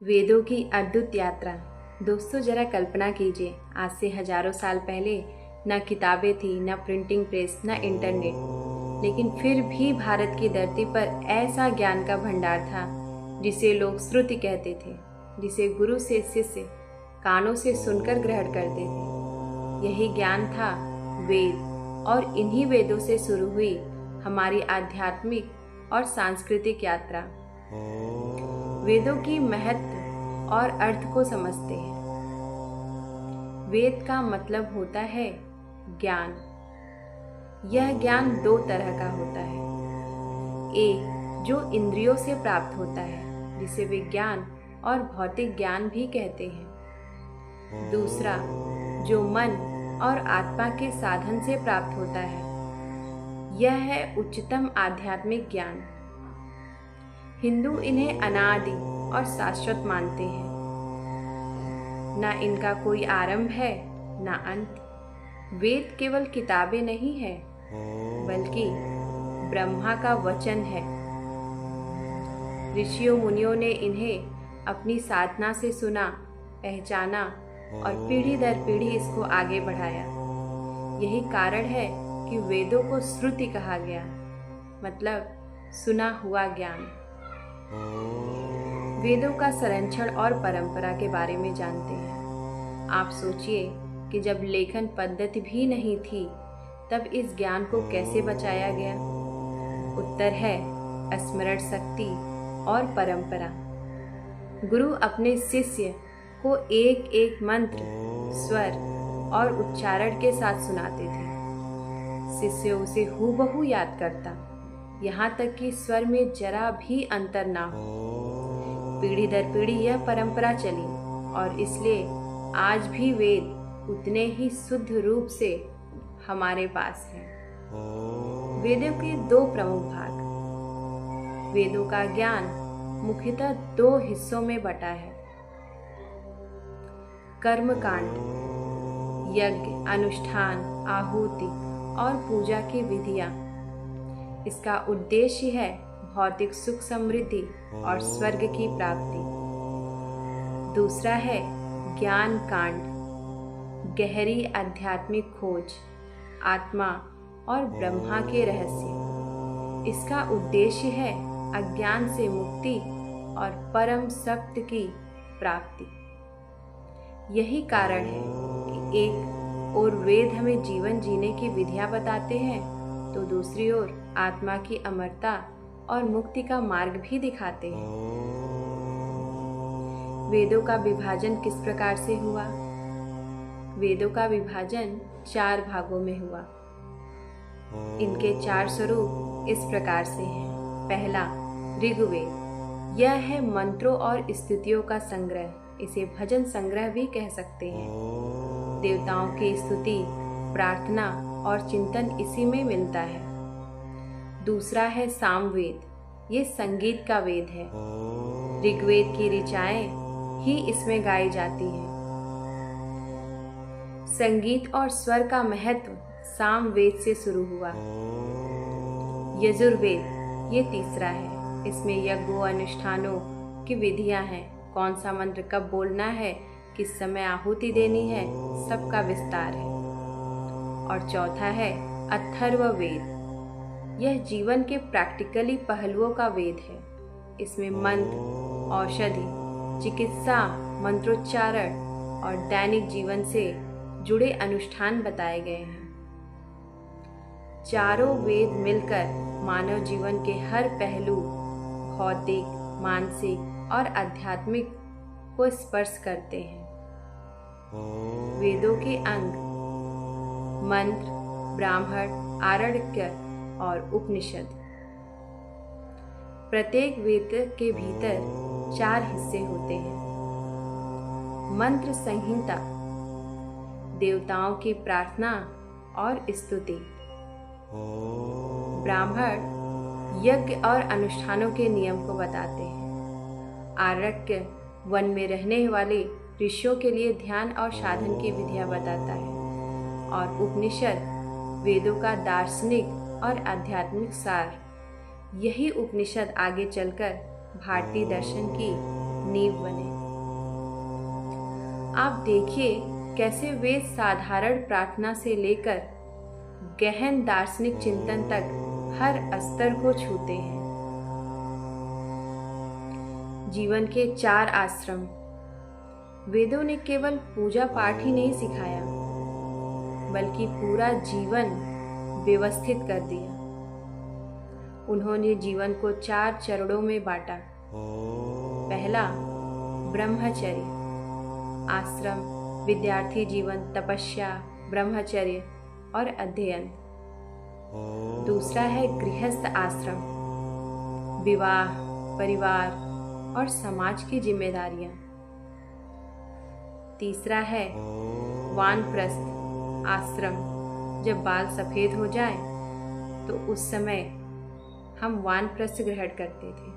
वेदों की अद्भुत यात्रा। दोस्तों जरा कल्पना कीजिए, आज से हजारों साल पहले न किताबें थी, न प्रिंटिंग प्रेस, न इंटरनेट, लेकिन फिर भी भारत की धरती पर ऐसा ज्ञान का भंडार था जिसे लोग श्रुति कहते थे, जिसे गुरु से शिष्य कानों से सुनकर ग्रहण करते थे। यही ज्ञान था वेद, और इन्हीं वेदों से शुरू हुई हमारी आध्यात्मिक और सांस्कृतिक यात्रा। वेदों की महत्व और अर्थ को समझते हैं। वेद का मतलब होता है ज्ञान। यह ज्ञान दो तरह का होता है। एक जो इंद्रियों से प्राप्त होता है, जिसे विज्ञान और भौतिक ज्ञान भी कहते हैं। दूसरा जो मन और आत्मा के साधन से प्राप्त होता है, यह है उच्चतम आध्यात्मिक ज्ञान। हिंदू इन्हें अनादि और शाश्वत मानते हैं। न इनका कोई आरंभ है न अंत। वेद केवल किताबें नहीं है, बल्कि ब्रह्मा का वचन है। ऋषियों मुनियों ने इन्हें अपनी साधना से सुना, पहचाना और पीढ़ी दर पीढ़ी इसको आगे बढ़ाया। यही कारण है कि वेदों को श्रुति कहा गया, मतलब सुना हुआ ज्ञान। वेदों का संरक्षण और परंपरा के बारे में जानते हैं। आप सोचिए कि जब लेखन पद्धति भी नहीं थी, तब इस ज्ञान को कैसे बचाया गया? उत्तर है स्मरण शक्ति और परंपरा। गुरु अपने शिष्य को एक एक मंत्र, स्वर और उच्चारण के साथ सुनाते थे। शिष्य उसे हूबहू याद करता, यहाँ तक कि स्वर में जरा भी अंतर ना हो। पीढ़ी दर पीढ़ी यह परंपरा चली, और इसलिए आज भी वेद उतने ही शुद्ध रूप से हमारे पास हैं। वेदों के दो प्रमुख भाग। वेदों का ज्ञान मुख्यतः दो हिस्सों में बटा है। कर्मकांड, यज्ञ, अनुष्ठान, आहुति और पूजा की विधियां। इसका उद्देश्य है भौतिक सुख समृद्धि और स्वर्ग की प्राप्ति। दूसरा है ज्ञान कांड, गहरी आध्यात्मिक खोज, आत्मा और ब्रह्मा के रहस्य। इसका उद्देश्य है अज्ञान से मुक्ति और परम सत्य की प्राप्ति। यही कारण है कि एक ओर वेद हमें जीवन जीने की विधियां बताते हैं, तो दूसरी ओर आत्मा की अमरता और मुक्ति का मार्ग भी दिखाते हैं। वेदों का विभाजन किस प्रकार से हुआ? वेदों का विभाजन 4 भागों में हुआ। इनके 4 स्वरूप इस प्रकार से हैं। पहला ऋग्वेद, यह है मंत्रों और स्तुतियों का संग्रह। इसे भजन संग्रह भी कह सकते हैं। देवताओं की स्तुति, प्रार्थना और चिंतन इसी में मिलता है। दूसरा है सामवेद, ये संगीत का वेद है। ऋग्वेद की ऋचाएं ही इसमें गाई जाती हैं। संगीत और स्वर का महत्व सामवेद से शुरू हुआ। यजुर्वेद, ये तीसरा है। इसमें यज्ञों, अनुष्ठानों की विधियां हैं। कौन सा मंत्र कब बोलना है, किस समय आहुति देनी है, सबका विस्तार है। और चौथा है अथर्ववेद, यह जीवन के प्रैक्टिकली पहलुओं का वेद है। इसमें मंत्र, औषधि, चिकित्सा, मंत्रोच्चारण और दैनिक जीवन से जुड़े अनुष्ठान बताए गए हैं। चारों वेद मिलकर मानव जीवन के हर पहलू, भौतिक, मानसिक और आध्यात्मिक को स्पर्श करते हैं। वेदों के अंग मंत्र, ब्राह्मण, आरण्यक और उपनिषद। प्रत्येक वेद के भीतर 4 हिस्से होते हैं। मंत्र संहिता, देवताओं की प्रार्थना और स्तुति। ब्राह्मण यज्ञ और अनुष्ठानों के नियम को बताते हैं। आरण्यक वन में रहने वाले ऋषियों के लिए ध्यान और साधन की विधियां बताता है। और उपनिषद वेदों का दार्शनिक और आध्यात्मिक सार। यही उपनिषद आगे चलकर भारतीय दर्शन की नींव बने। आप देखिए कैसे वे साधारण प्रार्थना से लेकर गहन दार्शनिक चिंतन तक हर स्तर को छूते हैं। जीवन के 4 आश्रम। वेदों ने केवल पूजा पाठ ही नहीं सिखाया, बल्कि पूरा जीवन व्यवस्थित कर दिया। उन्होंने जीवन को 4 चरणों में बांटा। पहला, ब्रह्मचर्य, आश्रम, विद्यार्थी जीवन, तपस्या, ब्रह्मचर्य और अध्ययन। दूसरा है गृहस्थ आश्रम, विवाह, परिवार और समाज की जिम्मेदारियां। तीसरा है वानप्रस्थ आश्रम, जब बाल सफेद हो जाए तो उस समय हम वानप्रस्थ ग्रहण करते थे।